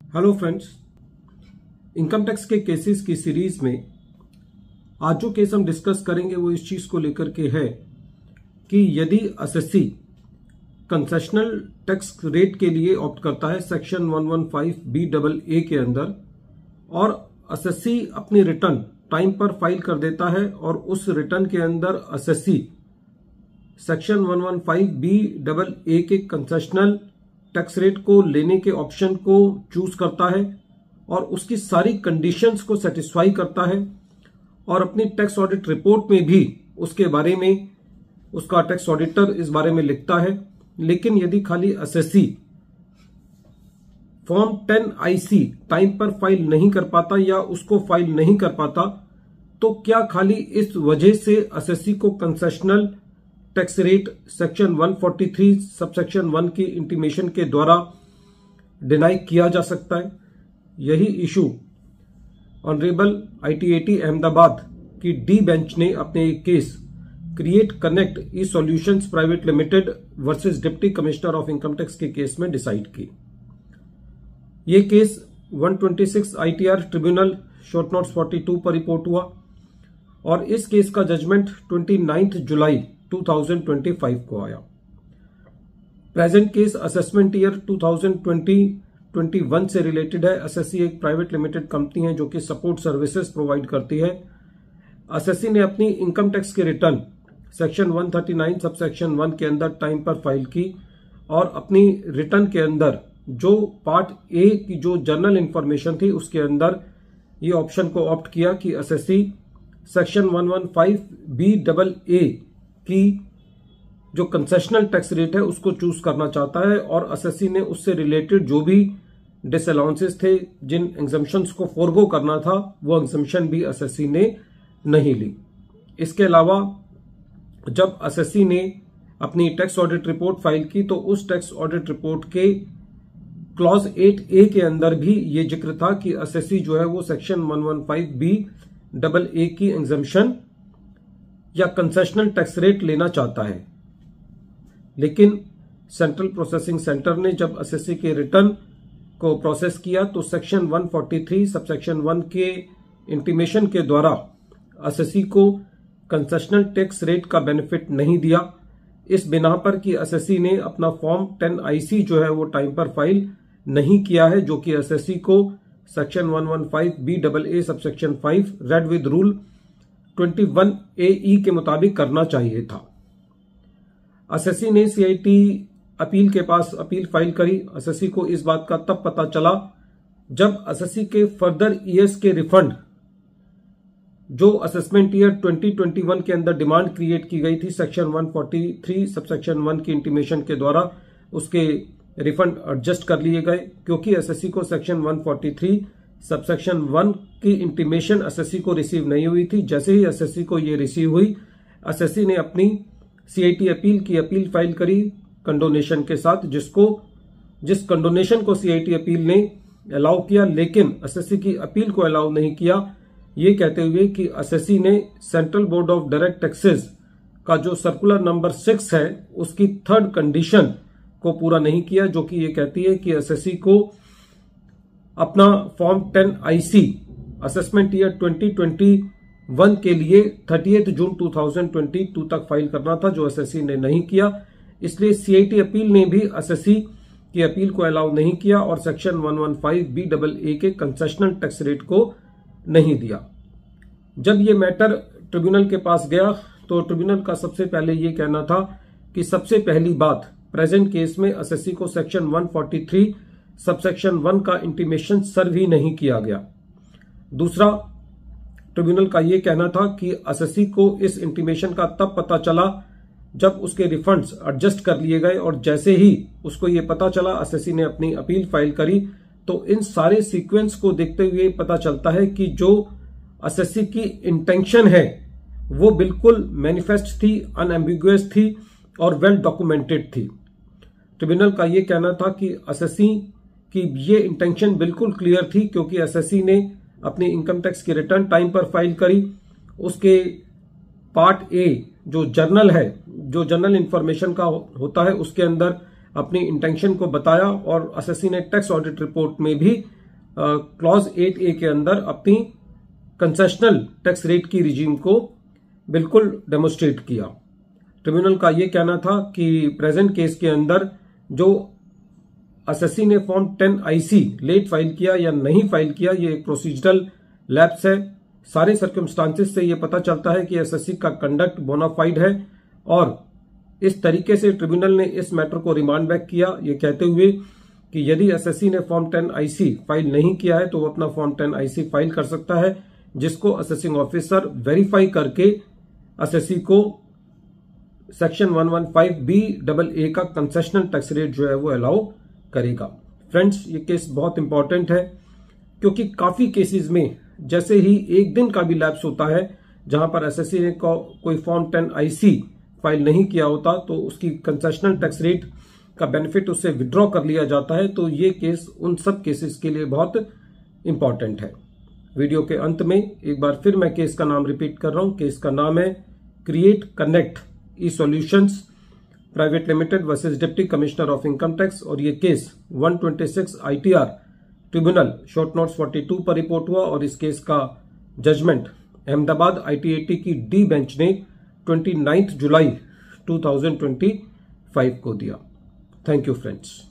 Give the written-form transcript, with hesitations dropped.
Hello friends, income tax के cases की series में आज जो केस हम डिस्कस करेंगे वो इस चीज को लेकर के है कि यदि एसएससी कंसेशनल टैक्स रेट के लिए ऑप्ट करता है सेक्शन 115(b)(a) के अंदर और एसएससी अपनी रिटर्न टाइम पर फाइल कर देता है और उस रिटर्न के अंदर एसएससी सेक्शन 115(b)(a) के कंसेशनल टैक्स रेट को लेने के ऑप्शन को चूज करता है और उसकी सारी कंडीशंस को सेटिस्फाई करता है और अपनी टैक्स ऑडिट रिपोर्ट में भी उसके बारे में उसका टैक्स ऑडिटर इस बारे में लिखता है। लेकिन यदि खाली एसएससी फॉर्म 10IC टाइम पर फाइल नहीं कर पाता या उसको फाइल नहीं कर पाता, तो क्या खाली इस वजह से एसएससी को concessional tax rate section 143 subsection 1 की इंटीमेशन के द्वारा डिनाई किया जा सकता है? यही इशू ऑनरेबल ITAT अहमदाबाद की डी बेंच ने अपने एक case create connect E solutions private limited versus deputy commissioner of income tax के केस में डिसाइड की। ये case 126 ITR tribunal short notes 42 पर रिपोर्ट हुआ और इस केस का जजमेंट 29 जुलाई 2025 को आया। प्रेजेंट केस असेसमेंट ईयर 2020-21 से रिलेटेड है। एसएससी एक प्राइवेट लिमिटेड कंपनी है जो कि सपोर्ट सर्विसेज प्रोवाइड करती है। एसएससी ने अपनी इनकम टैक्स की रिटर्न सेक्शन 139 सबसेक्शन 1 के अंदर टाइम पर फाइल की और अपनी रिटर्न के अंदर जो पार्ट ए की जो जर्नल इंफॉर्मेशन थी उसके अंदर ये ऑप्शन को ऑप्ट किया कि एसएससी सेक्शन 115(b)(a) की जो कंसेशनल टैक्स रेट है उसको चूज करना चाहता है और एसएससी ने उससे रिलेटेड जो भी डिसअलाउंसेस थे, जिन एग्जम्पशंस को फोरगो करना था, वो एग्जम्पशन भी एसएससी ने नहीं ली। इसके अलावा जब एसएससी ने अपनी टैक्स ऑडिट रिपोर्ट फाइल की तो उस टैक्स ऑडिट रिपोर्ट के क्लॉज 8A के अंदर भी ये जिक्र था कि एसएससी जो है वो सेक्शन 115(b)(a) की एग्जम्पशन या कंसेशनल टैक्स रेट लेना चाहता है। लेकिन सेंट्रल प्रोसेसिंग सेंटर ने जब एसएससी के रिटर्न को प्रोसेस किया तो सेक्शन 143 सबसेक्शन 1 के इंटीमेशन के द्वारा एसएससी को कंसेशनल टैक्स रेट का बेनिफिट नहीं दिया। इस बिना पर कि एसएससी ने अपना फॉर्म 10IC जो है वो टाइम पर फाइल नहीं किया है, जो कि एसएससी को section 115(b)(a) subsection 5 read with rule 21AE के मुताबिक करना चाहिए था। एसएससी ने CIT अपील के पास अपील फाइल करी। एसएससी को इस बात का तब पता चला जब एसएससी के फर्दर ईयर्स के रिफंड जो असेसमेंट ईयर 2021 के अंदर डिमांड क्रिएट की गई थी सेक्शन 143 सबसेक्शन 1 की इंटीमेशन के द्वारा, उसके रिफंड एडजस्ट कर लिए गए क्योंकि एसएससी को सेक्शन 143 सबसेक्शन 1 की इंटीमेशन एसएससी को रिसीव नहीं हुई थी। जैसे ही एसएससी को ये रिसीव हुई, एसएससी ने अपनी CIT अपील की अपील फाइल करी कंडोनेशन के साथ, जिस कंडोनेशन को CIT अपील ने अलाउ किया, लेकिन एसएससी की अपील को अलाउ नहीं किया, ये कहते हुए कि एसएससी ने central board of direct taxes का जो सर्कुलर नंबर 6 है उसकी थर्ड कंडीशन को पूरा नहीं किया, जो कि ये कहती है कि एसएससी को अपना फॉर्म 10IC असेसमेंट ईयर 2021 के लिए 30 जून 2022 तक फाइल करना था, जो एसएससी ने नहीं किया। इसलिए CIT अपील ने भी एसएससी की अपील को अलाउ नहीं किया और सेक्शन 115(b)(a) के कंसेशनल टैक्स रेट को नहीं दिया। जब ये मैटर ट्रिब्यूनल के पास गया तो ट्रिब्यूनल का सबसे पहले ये कहना था कि सबसे पहली बात, प्रेजेंट केस में एसएससी को सेक्शन 143 सबसेक्शन 1 का इंटीमेशन सर्व ही नहीं किया गया। दूसरा, ट्रिब्यूनल का यह कहना था कि एसएससी को इस इंटीमेशन का तब पता चला जब उसके रिफंड्स एडजस्ट कर लिए गए और जैसे ही उसको ये पता चला एसएससी ने अपनी अपील फाइल करी। तो इन सारे सीक्वेंस को देखते हुए पता चलता है कि जो एसएससी की इंटेंशन है वो बिल्कुल मैनिफेस्ट थी, अनएम्बिगुअस थी और वेल डॉक्यूमेंटेड थी। ट्रिब्यूनल का यह कहना था कि एसएससी की ये इंटेंशन बिल्कुल क्लियर थी क्योंकि एसएससी ने अपनी इनकम टैक्स की रिटर्न टाइम पर फाइल करी, उसके पार्ट ए जो जर्नल है, जो जर्नल इंफॉर्मेशन का होता है, उसके अंदर अपनी इंटेंशन को बताया और एसएससी ने टैक्स ऑडिट रिपोर्ट में भी क्लॉज 8A के अंदर अपनी कंसेशनल टैक्स रेट की रिजीम को बिल्कुल डेमोस्ट्रेट किया। ट्रिब्यूनल का यह कहना था कि प्रेजेंट केस के अंदर जो एसएससी ने फॉर्म 10IC लेट फाइल किया या नहीं फाइल किया, ये एक प्रोसीजरल लैप्स है। सारे सर्कमस्टांसेस से यह पता चलता है कि एसएससी का कंडक्ट बोनाफाइड है और इस तरीके से ट्रिब्यूनल ने इस मैटर को रिमांड बैक किया, ये कहते हुए कि यदि एसएससी ने फॉर्म 10IC फाइल नहीं किया है तो वो अपना फॉर्म 10IC फाइल कर सकता है, जिसको असेसिंग ऑफिसर वेरीफाई करके एसएससी को सेक्शन 115BAA का कंसेशनल टैक्स रेट जो है वो अलाउ करेगा। फ्रेंड्स, ये केस बहुत इंपॉर्टेंट है क्योंकि काफी केसेस में जैसे ही एक दिन का भी लैप्स होता है जहां पर एसएससी ने कोई फॉर्म 10IC फाइल नहीं किया होता तो उसकी कंसेशनल टैक्स रेट का बेनिफिट उससे विड्रॉ कर लिया जाता है। तो ये केस उन सब केसेस के लिए बहुत इंपॉर्टेंट है। वीडियो के अंत में एक बार फिर मैं केस का नाम रिपीट कर रहा हूं। केस का नाम है create connect E solutions private limited versus deputy commissioner of income tax और ये case 126 ITR tribunal short notes 42 पर रिपोर्ट हुआ और इस केस का जजमेंट अहमदाबाद ITAT की डी बेंच ने 29 जुलाई 2025 को दिया। Thank you friends.